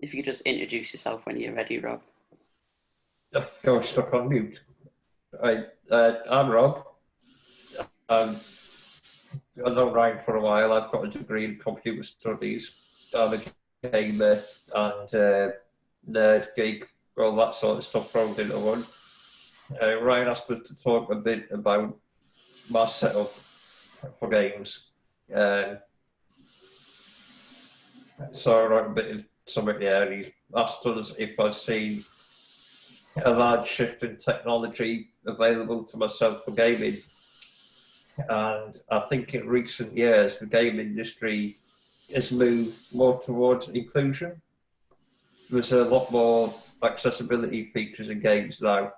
If you could just introduce yourself when you're ready, Rob. Go stuck on mute. I'm Rob. I've known Ryan for a while. I've got a degree in computer studies. I'm a gamer and nerd, geek, all that sort of stuff thrown into one. Ryan asked me to talk a bit about my setup for games. So I wrote a bit of something there. He's asked us if I've seen a large shift in technology available to myself for gaming. And I think in recent years, the game industry has moved more towards inclusion. There's a lot more accessibility features in games now.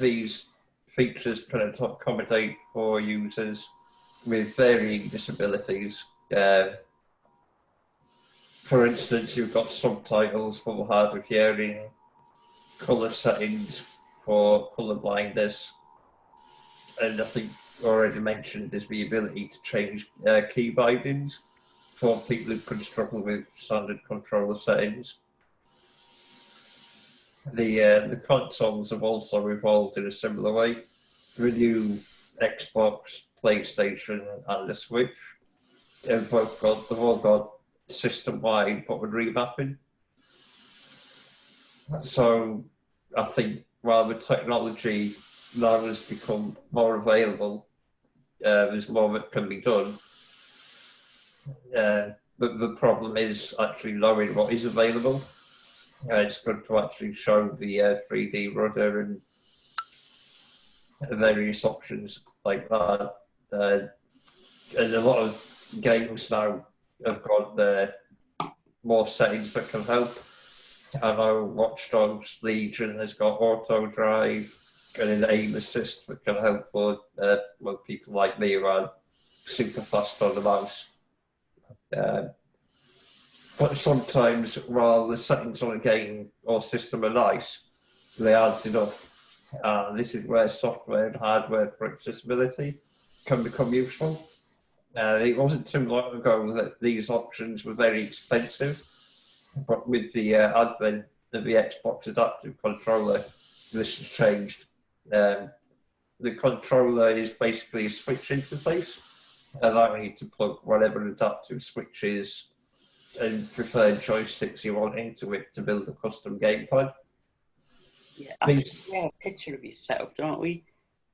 These features can accommodate for users with varying disabilities. For instance, you've got subtitles for hard of hearing, colour settings for colour blindness, and I think already mentioned is the ability to change key bindings for people who can struggle with standard controller settings. The consoles have also evolved in a similar way. The new Xbox, PlayStation, and the Switch they've all got system-wide button remapping. So I think while the technology now has become more available, there's more that can be done. But the problem is actually knowing what is available. It's good to actually show the 3D rudder and various options like that. And a lot of games now have got more settings that can help. I know Watch Dogs Legion has got auto drive and an aim assist that can help for people like me who are super fast on the mouse. But sometimes, while the settings on a game or system are nice, they aren't enough. This is where software and hardware for accessibility can become useful. It wasn't too long ago that these options were very expensive, but with the advent of the Xbox Adaptive Controller, this has changed. The controller is basically a switch interface, allowing you to plug whatever adaptive switches and preferred joysticks you want into it to build a custom gamepad. Yeah, I think we have a picture of your setup, don't we?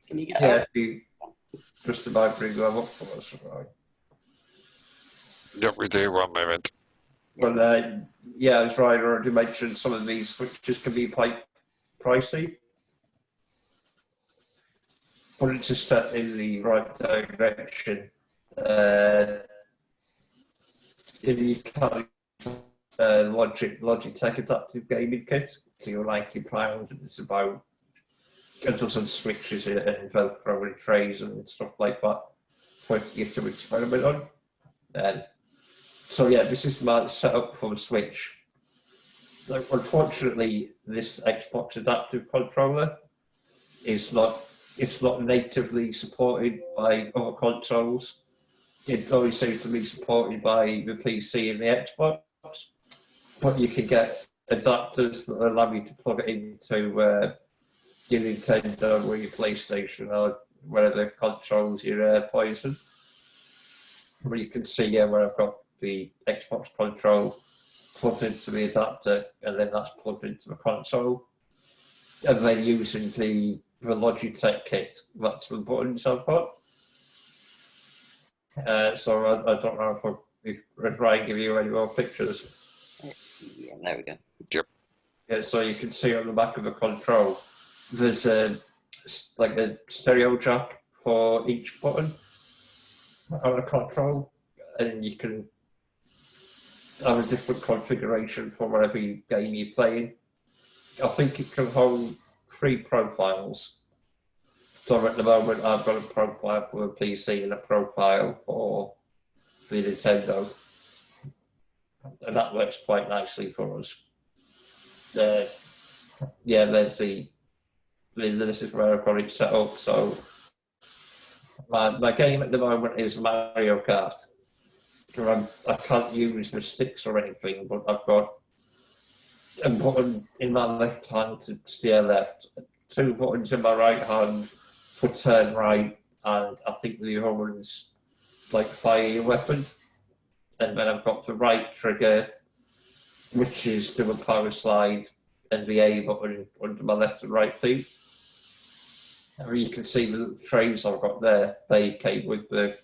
Can you get that? You just about bring them up for us, right? Yep, we do. 1 moment. But as Ryan already mentioned, some of these switches can be quite pricey. But it's a step in the right direction. You can Logitech adaptive gaming kit, so you're £90, and it's about a dozen switches and Velcro and trays and stuff like that for you to experiment on. So yeah, this is my setup for the Switch. Unfortunately, this Xbox adaptive controller is not natively supported by other consoles. It only seems to be supported by the PC and the Xbox, but you can get adapters that allow you to plug it into your Nintendo or your PlayStation or whatever consoles you're playing. But you can see where I've got the Xbox control plugged into the adapter, and then that's plugged into the console. And then using the Logitech kit, that's the buttons I've got. So I don't know if Ryan give you any more pictures. Yeah, there we go. Yep. Yeah, so you can see on the back of the control, there's like a stereo jack for each button on the control, and you can have a different configuration for whatever game you're playing. I think it can hold 3 profiles. So at the moment, I've got a profile for the PC and a profile for the Nintendo, and that works quite nicely for us. This is where I've got it set up. So my game at the moment is Mario Kart. I can't use the sticks or anything, but I've got a button in my left hand to steer left, 2 buttons in my right hand for turn right, and I think the other one's like fire your weapon. And then I've got the right trigger, which is do a power slide, and the A button under my left and right feet. And you can see the little trays I've got there, they came with the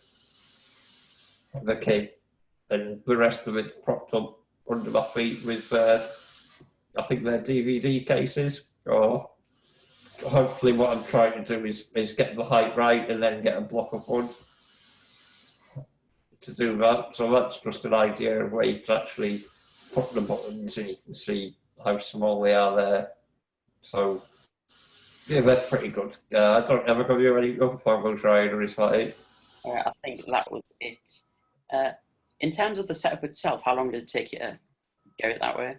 kit, and the rest of it propped up under my feet with, I think they're DVD cases, or hopefully what I'm trying to do is get the height right and then get a block of wood to do that. So that's just an idea of where you can actually put the buttons and you can see how small they are there. So yeah, that's pretty good. I don't ever give you any other photos, right, or is that it? I think that was it. In terms of the setup itself, how long did it take you to get it that way?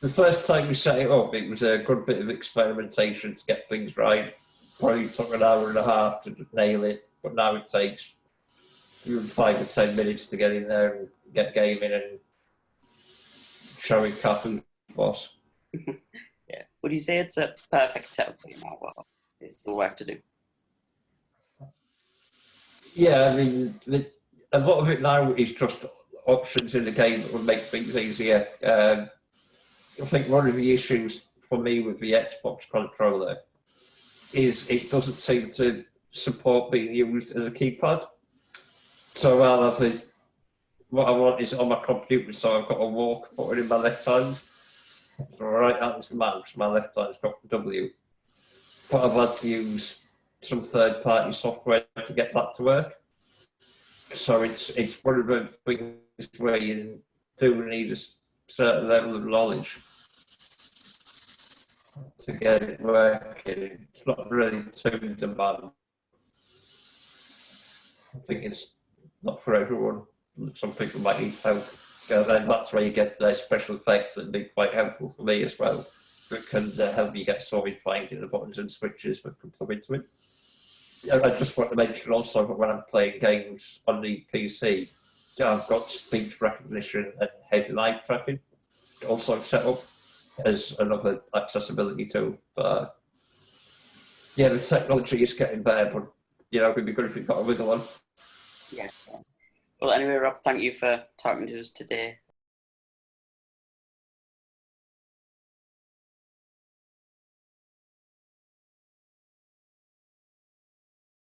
The first time we set it up, it was a good bit of experimentation to get things right. Probably took an hour and a half to nail it, but now it takes 5 or 10 minutes to get in there and get gaming and show it Kathy's boss. Yeah. Would you say it's a perfect setup for you now? Well, there's still work to do. Yeah, I mean, a lot of it now is just options in the game that would make things easier. I think one of the issues for me with the Xbox controller is it doesn't seem to support being used as a keypad. So I'll have it, what I want is on my computer, so I've got a walk button in my left hand. So my right hand's the mouse, my left hand's got the W. But I've had to use some third-party software to get that to work. So it's one of the things where you do need a certain level of knowledge to get it working. It's not really too demanding. I think it's not for everyone. Some people might need help. Then that's where you get the special effects that would be quite helpful for me as well. It can help you get sorted finding the buttons and switches that can plug into it. I just want to mention also that when I'm playing games on the PC, I've got speech recognition and head and eye tracking also set up as another accessibility tool. But yeah, the technology is getting better, but it would be good if we got a wiggle on. Yeah. Well, anyway, Rob, thank you for talking to us today.